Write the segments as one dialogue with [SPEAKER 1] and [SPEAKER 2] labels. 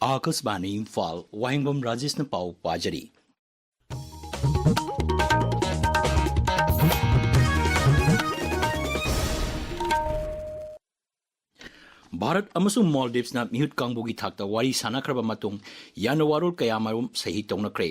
[SPEAKER 1] आकाशवाणी इम्फाल वाहेंगबम राजेश न पाव पाजरी भारत अमसुंग मालदीव्स ना मिहुत कांगबुगी थाकता वारी सानाख्रबा मतुंग याना वारोल कयामारुम सही तौनख्रे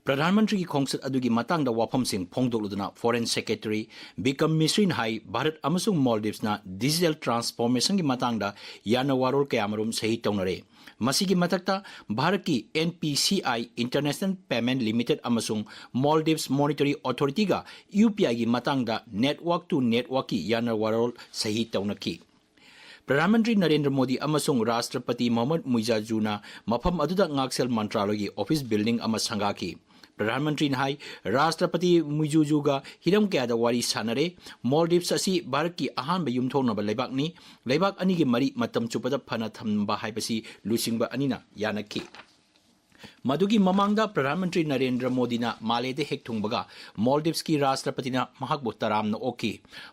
[SPEAKER 1] प्रधानमंत्री की खोंगसत अदुगी मतंग दा वाफम सिंह फोंगदोलुदना फॉरेन सेक्रेटरी बिकम मिश्रिन हाई भारत अमसुंग मालदीव्स ना डिजिटल ट्रांसफॉर्मेशन की मतंग दा याना वारोल कयामारुम सही तौनरे मसीगी मतकता भारत की NPCI इंटरनेशनल पेमेंट लिमिटेड अमसुंग मालदीव्स मॉनिटरी अथॉरिटी का UPI की मतंग दा नेटवर्क टू नेटवर्क की याना वारोल सही तौनकी प्रधानमंत्री नरेंद्र मोदी अमसुंग राष्ट्रपति मोहम्मद मुइजाजुना मफम अदुदा ngaksel मंत्रालय की ऑफिस बिल्डिंग अमा संगाकी प्रधानमंत्री नाई राष्ट्रपति मुइजुजुगा हिरम कयादा वारी सानरे मालदीव्स असी भारत की अहानब युमथोनब लेबाकनी लेबाक अनी की मरी मतम चुपदा फना थम्बा हाइबसी लुसिंगबा अनीना यानकी मधुगी ममांगदा प्रधानमंत्री नरेंद्र मोदी ना मालेदे हेक थुंगबगा मालदीव्स की राष्ट्रपति ना महाकबु तरामना ओकी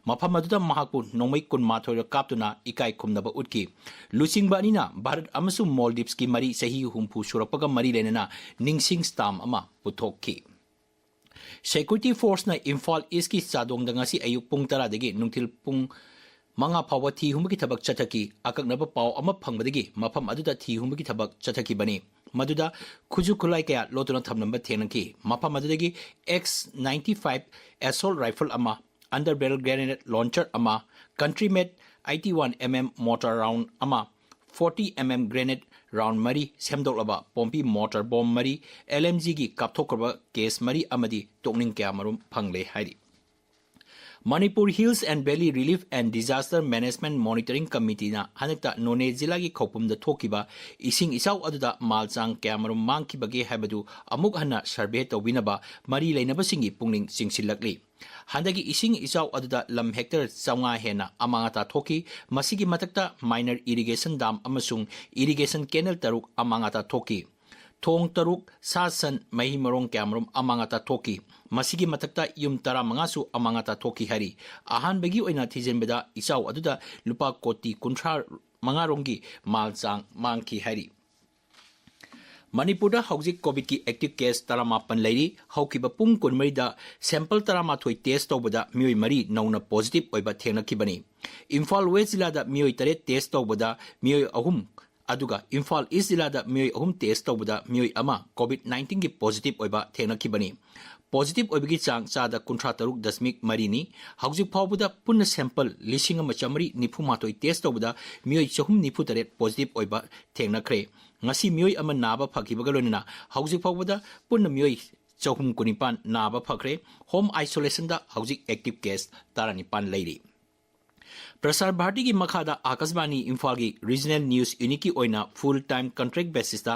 [SPEAKER 1] मफम अदुदा महाकबु नोमई कुनमाथोय काप्तुना इकाई खुमनबा उटकी लुसिंगबा अनीना भारत अमसुंग मालदीव्स की मरी सही हुंफु सुरपगा मरी लेना निंगसिंग स्टाम अमा पुथोकी सिक्योरिटी फोर्स ना इम्फाल ईस्ट की चादोंगदा ngasi ayuk pung 10 dagi nungthil pung manga phawa thi humgi thabak chathaki akaknaba paw ama phangbadagi mafam aduda thi humgi thabak chathaki bani Madhuda खुजु खुलाई कया लोतुना थमनंबा थेनकी मफम मधुदगी X95 assault rifle अमा अंडर बैरल ग्रेनेड लॉन्चर अमा country made 81mm motor round अमा 40mm grenade round मरी सेमदोलबा पोम्पी motor bomb मरी LMG की कापथोकरबा case मरी अमदी तोकनिंग कया मरुम फंगले हाइरी Manipuri Hills and Valley Relief and Disaster Management Monitoring Committee na hanakta None Jilla ki khopum da thokiba ising isaw aduda malchang kamarum mangkibage habadu amuk hanna survey tawinaba mari leinaba singi pungning singsilakli handagi ising isaw aduda lam hectare chawnga hena amangata thoki masigi matakta minor irrigation dam amasung irrigation canal taruk amangata thoki थोंग तरुक सासन मही मरोंग कैमरम अमांगता थोकी मसीगी मतकता yum तरा मंगासु अमांगता थोकी हरी आहान बेगी ओइना थिजेनबेदा इसाव अदुदा लुपा कोटी कुंठा मंगारोंगी मालचांग मांगकी हरी मणिपुर हौजिक कोविड की एक्टिव केस 18 लेरी हौकिबा पुंग कुनमरीदा सैंपल 13 टेस्ट तौबदा मियोय मरी नौना पॉजिटिव ओइबा थेंगनखिबनी इम्फाल वेस्ट जिल्लादा मियोय 3 टेस्ट तौबदा मियोय अहुम अदुगा इम्फाल ईस्ट जिल्लादा मियोय अहुम टेस्ट तौबदा मियोय अमा कोविड-19 की पॉजिटिव ओइबा थेंगनखिबनी पॉजिटिव ओइबगी चांग चादा 53.3 नि हौजिक फावबदा पुन्न सैंपल 1993 टेस्ट तौबदा मियोय 393 पॉजिटिव ओइबा थेंगनखरे ngasi miyoy ama naba phakibaga lonina hauzik phawbada punna miyoy 319 naba phakre home isolation da hauzik active case 19 leiri Prasar Bharati की मखादा आकाशवाणी इम्फाल की रीजनल न्यूज यूनिट की ओइना फुल टाइम कॉन्ट्रैक्ट बेसिस ता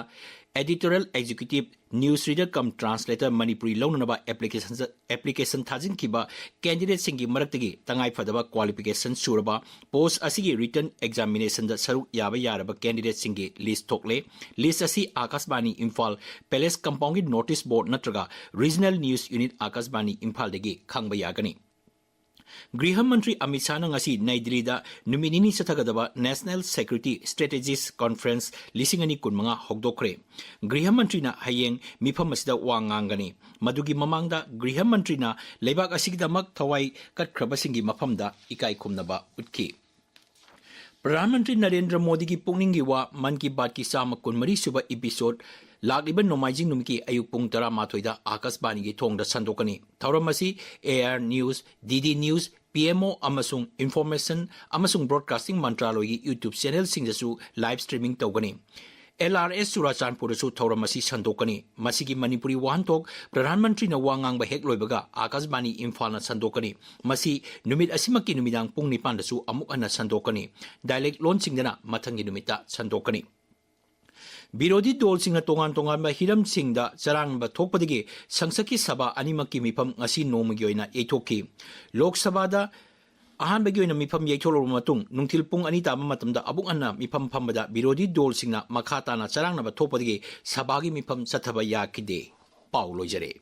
[SPEAKER 1] editorial executive news reader cum translator Manipuri लौननबा application थाजिन किबा candidate सिंगी मरक्तगी तंगाई फदबा क्वालिफिकेशन सुरबा पोस्ट असिगी रिटर्न एग्जामिनेशन दा सरुक याबा यारबा कैंडिडेट सिंगी लिस्ट थोकले लिस्ट असी आकाशवाणी इम्फाल पैलेस कंपाउंड की नोटिस बोर्ड नत्रगा regional news unit Akashvani Imphal दगी खंगबा यागनी गृह मंत्री अमित शाह ngasi नई दिल्ली दा नुमिनिनी चथगदबा नेशनल सिक्योरिटी स्ट्रेटेजिस कॉन्फ्रेंस 2025 हौदोखरे गृह मंत्री ना हयेंग मिफम असिदा वांगांगनी मदुगी ममांगदा गृह मंत्री ना लेबाक असिगदमक थवाई कटख्रबसिंगी मफमदा इकाई खुमनबा उतकी प्रधानमंत्री नरेंद्र मोदी की पुंगनिंगी वा मन की बात की साम कुनमरी सुबह एपिसोड लागिबन नोमाइजिंग नुमकी अयुक पुंग 18 आकाशवाणी की थोंगदा संदोकनी थौरमसी AR news DD news PMO अमसुंग इन्फॉर्मेशन अमसुंग ब्रॉडकास्टिंग मंत्रालय की यूट्यूब चैनल सिंगजसु लाइव स्ट्रीमिंग तौगनी LRS चुराचानपुरसु थौरमसी संदोकनी मसीगी मणिपुरी वाहनथोक प्रधानमंत्री न वांगांगबा हेक लोइबगा आकाशवाणी इम्फाल न संदोकनी मसी नुमित असिमकी नुमिदांग पुंग 9 दसु अमुक अना संदोकनी डायलेक्ट लोनसिंगदना मथंगी नुमिता संदोकनी विरोधी दल सिंह तोंगान तोंगान हिरम सिंह चरांग थोपदगी संसद की सभा अनिमकी मिफम ngasi नोमगी ओइना एथोकी लोक सभा दा अहानबगी ओइना मिफम येथोलोर मतुंग नुंथिल पुंग अनि ताबा मतमदा अबुक अन्ना मिफम फमबदा विरोधी दल सिंह मखाताना चरांग थोपदगी सभागी मिफम चथबा याखिदे पाउ लोइजरे।